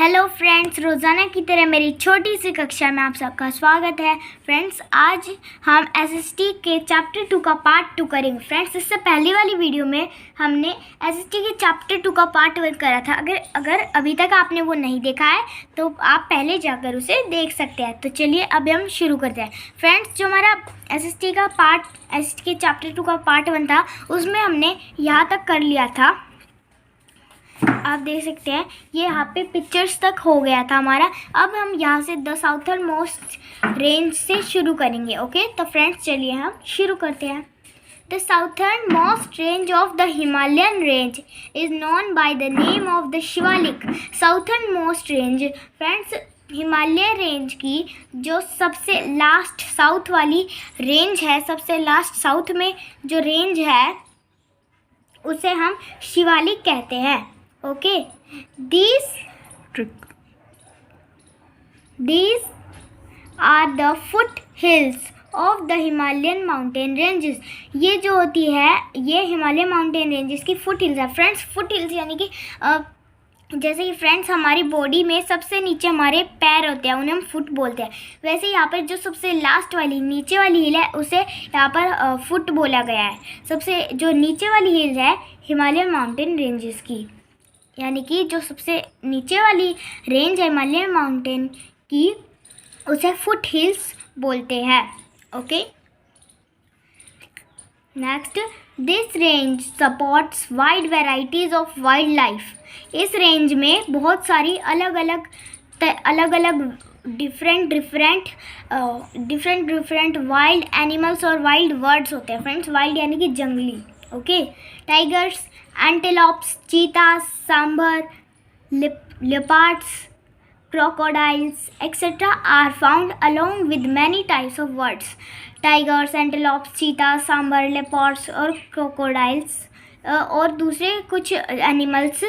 Hello friends, रोज़ाना की तरह मेरी छोटी सी कक्षा में आप सबका स्वागत है। फ्रेंड्स, आज हम एसएसटी के चैप्टर 2 का पार्ट 2 करेंगे। फ्रेंड्स, इससे पहले वाली वीडियो में हमने एसएसटी के चैप्टर 2 का पार्ट 1 करा था। अगर अभी तक आपने वो नहीं देखा है तो आप पहले जाकर उसे देख सकते हैं। तो चलिए अभी हम शुरू करते हैं। फ्रेंड्स, जो हमारा एसएसटी के चैप्टर 2 का पार्ट 1 था, उसमें हमने यहाँ तक कर लिया था। आप देख सकते हैं ये यहाँ पे पिक्चर्स तक हो गया था हमारा। अब हम यहाँ से द साउथर्न मोस्ट रेंज से शुरू करेंगे। ओके, तो फ्रेंड्स चलिए हम शुरू करते हैं। The southern most range of the Himalayan range is known by the name of the Shivalik. Southern most range, friends, Himalaya range की जो सबसे लास्ट साउथ वाली रेंज है, सबसे लास्ट साउथ में जो रेंज है उसे हम शिवालिक कहते हैं। Okay, these are the foothills of the Himalayan mountain ranges। ये जो होती है ये हिमालय माउंटेन रेंजेस की फुट हिल्स है। फ्रेंड्स, फुट हिल्स यानी कि जैसे कि फ्रेंड्स हमारी बॉडी में सबसे नीचे हमारे पैर होते हैं, उन्हें हम फुट बोलते हैं। वैसे यहाँ पर जो सबसे लास्ट वाली नीचे वाली हिल है उसे यहाँ पर फुट बोला गया है। सबसे जो नीचे वाली हिल है हिमालयन माउंटेन रेंजेस की, यानी कि जो सबसे नीचे वाली रेंज है हिमालयन माउंटेन की, उसे फुट हिल्स बोलते हैं। Okay, next, this range supports wide varieties of wild life. इस रेंज में बहुत सारी अलग अलग डिफरेंट वाइल्ड एनिमल्स और वाइल्ड बर्ड्स होते हैं। फ्रेंड्स, वाइल्ड यानी कि जंगली। Okay, tigers, antelopes, cheetahs, sambar, leopards, crocodiles, etc. are found along with many types of birds. Tigers, antelopes, cheetahs, sambar, leopards और crocodiles और दूसरे कुछ एनिमल्स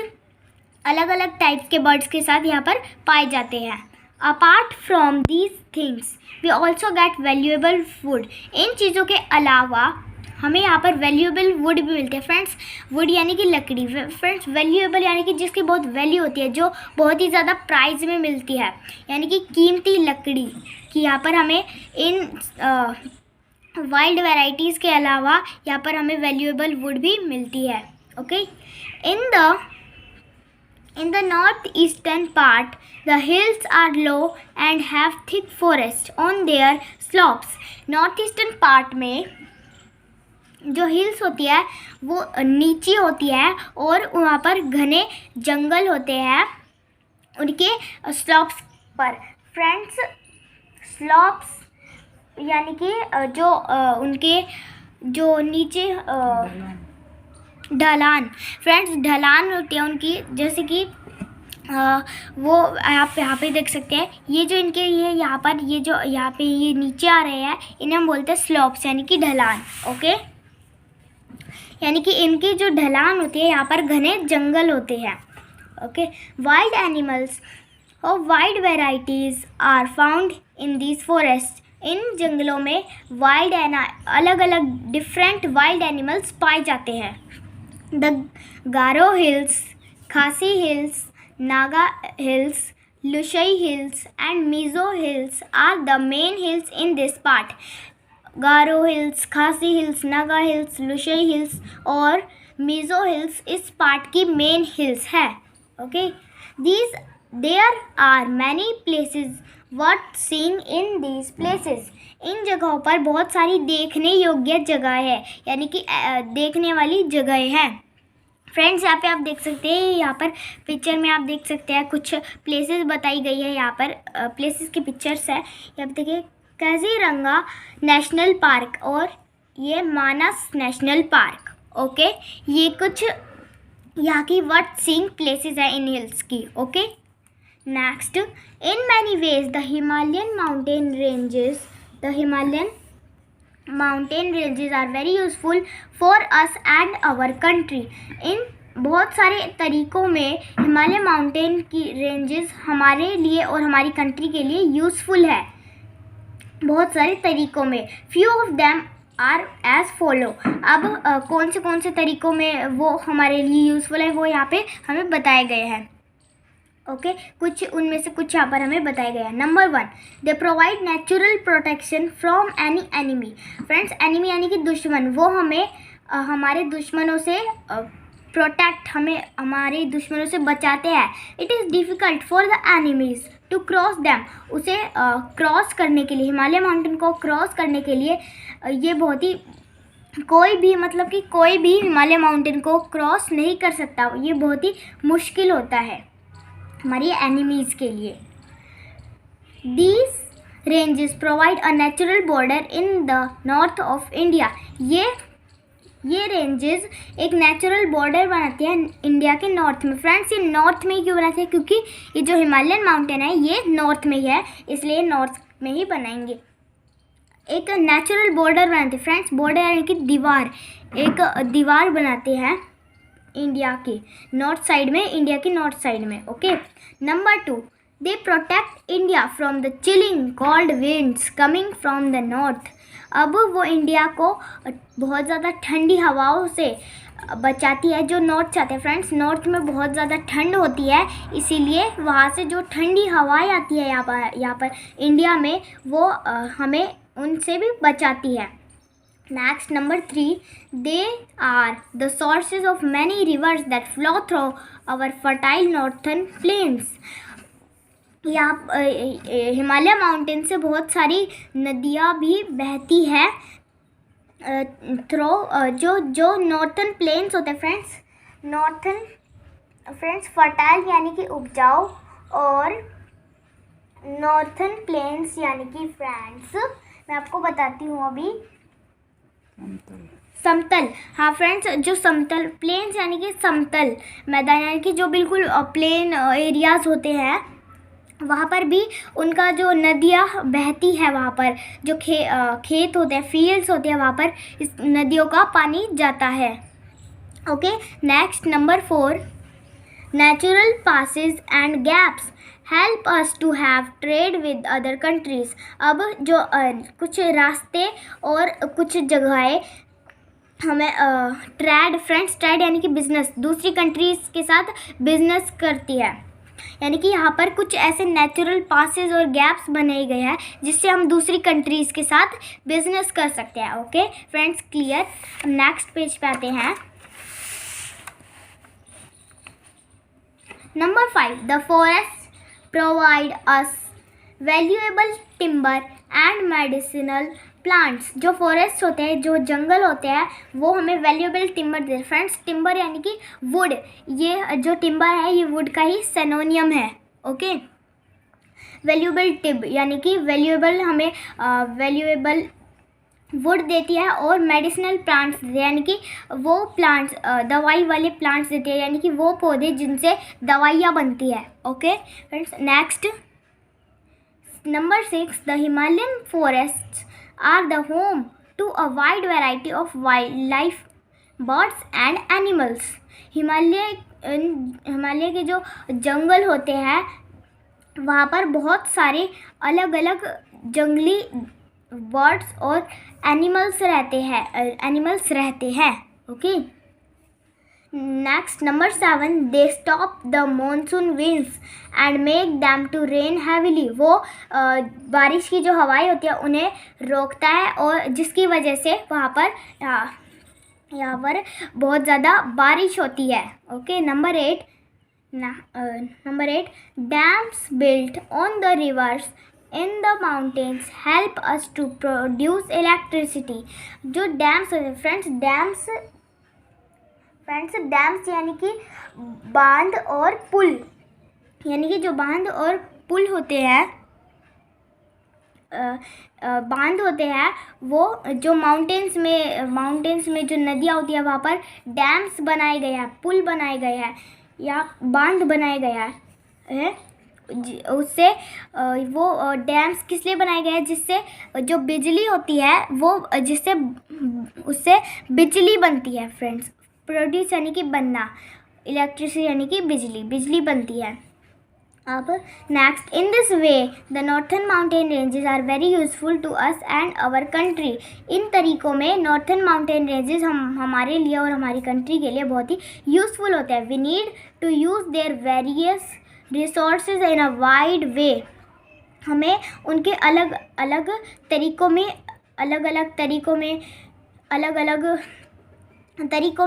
अलग अलग टाइप्स के बर्ड्स के साथ यहाँ पर पाए जाते हैं। Apart from these things we also get valuable food. इन चीज़ों के अलावा हमें यहाँ पर वैल्यूएबल वुड भी मिलते हैं। फ्रेंड्स, वुड यानी कि लकड़ी। फ्रेंड्स, वैल्यूएबल यानी कि जिसकी बहुत वैल्यू होती है, जो बहुत ही ज़्यादा प्राइस में मिलती है, यानी कि कीमती लकड़ी की यहाँ पर हमें इन वाइल्ड वैराइटीज़ के अलावा यहाँ पर हमें वैल्यूएबल वुड भी मिलती है। Okay, in the north eastern part the hills are low and have thick forest on their slopes. North eastern part में जो हिल्स होती है वो नीची होती है और वहाँ पर घने जंगल होते हैं उनके स्लॉप्स पर। फ्रेंड्स, स्लॉप्स यानी कि जो उनके जो नीचे ढलान। फ्रेंड्स, ढलान होती है उनकी, जैसे कि वो आप यहाँ पे देख सकते हैं। ये जो इनके ये यहाँ पर ये जो यहाँ पे ये नीचे आ रहे हैं, इन्हें हम बोलते हैं स्लॉप्स यानी कि ढलान। ओके, यानी कि इनकी जो ढलान होती है यहाँ पर घने जंगल होते हैं। ओके, वाइल्ड एनिमल्स और wild varieties are found in these forest. इन जंगलों में वाइल्ड अलग अलग डिफरेंट वाइल्ड एनिमल्स पाए जाते हैं। The Garo hills, Khasi hills, Naga hills, Lushai hills and Mizo hills are the main hills in this part. Garo hills, Khasi hills, Naga hills, Lushai hills और मिज़ो हिल्स इस पार्ट की मेन हिल्स है। Okay, there are many places worth seeing in these places. इन जगहों पर बहुत सारी देखने योग्य जगह है, यानी कि देखने वाली जगह हैं। फ्रेंड्स, यहाँ पे आप देख सकते हैं, यहाँ पर पिक्चर में आप देख सकते हैं कुछ प्लेसेस बताई गई है। यहाँ पर प्लेसेस की पिक्चर्स है। यहाँ पे देखिए, काजीरंगा नेशनल पार्क और ये मानस नेशनल पार्क। ओके, ये कुछ यहाँ की वर्थ सीइंग प्लेसेस है इन हिल्स की। Okay, next, in many ways the Himalayan mountain ranges are very useful for us and our country. इन बहुत सारे तरीक़ों में हिमालय माउंटेन की रेंजेस हमारे लिए और हमारी कंट्री के लिए यूज़फुल है, बहुत सारे तरीक़ों में। Few of them are as follow. अब कौन से तरीक़ों में वो हमारे लिए यूज़फुल है वो यहाँ पे हमें बताए गए हैं। ओके कुछ उनमें से कुछ यहाँ पर हमें बताया गया है। Number 1, they provide natural protection from any enemy. Friends, enemy यानी कि दुश्मन, वो हमें हमारे दुश्मनों से प्रोटेक्ट, हमें हमारे दुश्मनों से बचाते हैं। It is difficult for the enemies to cross them. उसे क्रॉस करने के लिए, हिमालय माउंटेन को क्रॉस करने के लिए ये बहुत ही, कोई भी मतलब कि कोई भी हिमालय माउंटेन को क्रॉस नहीं कर सकता, ये बहुत ही मुश्किल होता है हमारी एनिमीज़ के लिए। These ranges provide a natural border in the north of India. ये रेंजेस एक नेचुरल बॉर्डर बनाती हैं इंडिया के नॉर्थ में। फ्रेंड्स, ये नॉर्थ में क्यों बनाते हैं? क्योंकि ये जो हिमालयन माउंटेन है ये नॉर्थ में ही है, इसलिए नॉर्थ में ही बनाएंगे। एक नेचुरल बॉर्डर बनाते हैं फ्रेंड्स, बॉर्डर यानी कि दीवार, एक दीवार बनाते हैं इंडिया के नॉर्थ साइड में, इंडिया के नॉर्थ साइड में। Okay. Number 2, they protect India from the chilling cold winds coming from the north. अब वो इंडिया को बहुत ज़्यादा ठंडी हवाओं से बचाती है जो नॉर्थ से आते हैं। फ्रेंड्स, नॉर्थ में बहुत ज़्यादा ठंड होती है, इसीलिए वहाँ से जो ठंडी हवाएं आती है यहाँ पर इंडिया में, वो हमें उनसे भी बचाती है। Next, number 3, they are the sources of many rivers that flow through our fertile northern plains. यहाँ हिमालय माउंटेन से बहुत सारी नदियाँ भी बहती है थ्रो जो नॉर्थर्न प्लेन्स होते हैं फ्रेंड्स। फ्रेंड्स, फर्टाइल यानी कि उपजाऊ, और नॉर्थर्न प्लेन्स यानी कि फ्रेंड्स मैं आपको बताती हूँ अभी, समतल। हाँ फ्रेंड्स, जो समतल, प्लेन्स यानी कि समतल मैदान, यानी कि जो बिल्कुल प्लेन एरियाज़ होते हैं, वहाँ पर भी उनका जो नदियाँ बहती है, वहाँ पर जो खेत होते हैं, फील्ड्स होते हैं, वहाँ पर इस नदियों का पानी जाता है। Okay. Next, number 4, natural passes and gaps help us to have trade with other countries. अब जो कुछ रास्ते और कुछ जगहें हमें ट्रेड यानी कि बिज़नेस, दूसरी कंट्रीज़ के साथ बिज़नेस करती है। यानी कि यहाँ पर कुछ ऐसे नेचुरल पासेस और गैप्स बनाए गए हैं जिससे हम दूसरी कंट्रीज़ के साथ बिजनेस कर सकते हैं। Okay friends, clear. Next page पे आते हैं। Number 5, the forest provide us valuable timber and medicinal plants. जो फॉरेस्ट होते हैं, जो जंगल होते हैं, वो हमें वैल्यूएबल टिम्बर देते हैं। फ्रेंड्स, टिम्बर यानी कि वुड, ये जो टिम्बर है ये वुड का ही सिनोनियम है। ओके। वैल्यूएबल टिब यानी कि वैल्यूएबल, हमें वैल्यूएबल वुड देती है, और मेडिसिनल प्लांट्स यानी कि वो प्लांट्स, दवाई वाले प्लांट्स देती है, यानी कि वो पौधे जिनसे दवाइयाँ बनती है। Okay friends, next, number 6, the Himalayan forests are the home to a wide variety of wildlife, birds and animals. Himalaya के जो जंगल होते हैं वहाँ पर बहुत सारे अलग अलग जंगली बर्ड्स और एनिमल्स रहते हैं। Okay. Next, number 7, they stop the monsoon winds and make them to rain heavily. वो बारिश की जो हवाएं होती है उन्हें रोकता है, और जिसकी वजह से वहाँ पर यहाँ पर बहुत ज़्यादा बारिश होती है। Okay. Number 8, dams built on the rivers in the mountains help us to produce electricity. जो डैम्स होते हैं फ्रेंड्स, डैम्स यानी कि बांध और पुल, यानी कि जो बांध और पुल होते हैं, बांध होते हैं, वो जो माउंटेन्स में जो नदियाँ होती है वहाँ पर डैम्स बनाए गए हैं, पुल बनाए गए हैं या बांध बनाए गया है। उससे वो डैम्स किस लिए बनाए गए हैं? जिससे जो बिजली होती है वो, जिससे उससे बिजली बनती है फ्रेंड्स। प्रोड्यूस यानी कि बनना, इलेक्ट्रिसिटी यानी कि बिजली बनती है। अब next, in this way the northern mountain ranges are very useful to us and our country. इन तरीक़ों में नॉर्थर्न माउंटेन रेंजेस हमारे लिए और हमारी कंट्री के लिए बहुत ही यूज़फुल होते हैं। We need to use their various resources in a wide way, हमें उनके अलग अलग तरीक़ों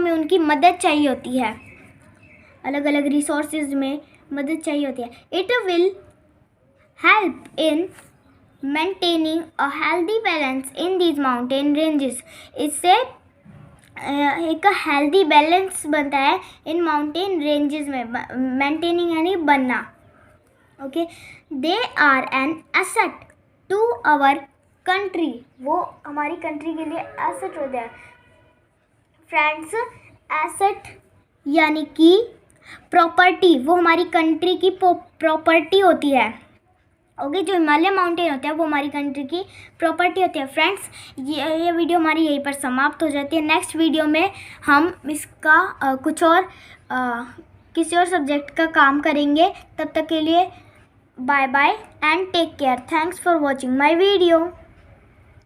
में उनकी मदद चाहिए होती है, अलग अलग रिसोर्सेज में मदद चाहिए होती है। It will help in maintaining a healthy balance in these mountain ranges, इससे एक हेल्दी बैलेंस बनता है इन माउंटेन रेंजेस में, मेंटेनिंग यानी बनना। Okay, they are an asset to our country, वो हमारी कंट्री के लिए एसेट होते हैं। फ्रेंड्स, एसेट यानी कि प्रॉपर्टी, वो हमारी कंट्री की प्रॉपर्टी होती है। ओके, जो हिमालय माउंटेन होता है वो हमारी कंट्री की प्रॉपर्टी होती है। फ्रेंड्स, ये वीडियो हमारी यहीं पर समाप्त हो जाती है। नेक्स्ट वीडियो में हम इसका कुछ और किसी और सब्जेक्ट का काम करेंगे। तब तक के लिए bye bye and take care. Thanks for watching my video.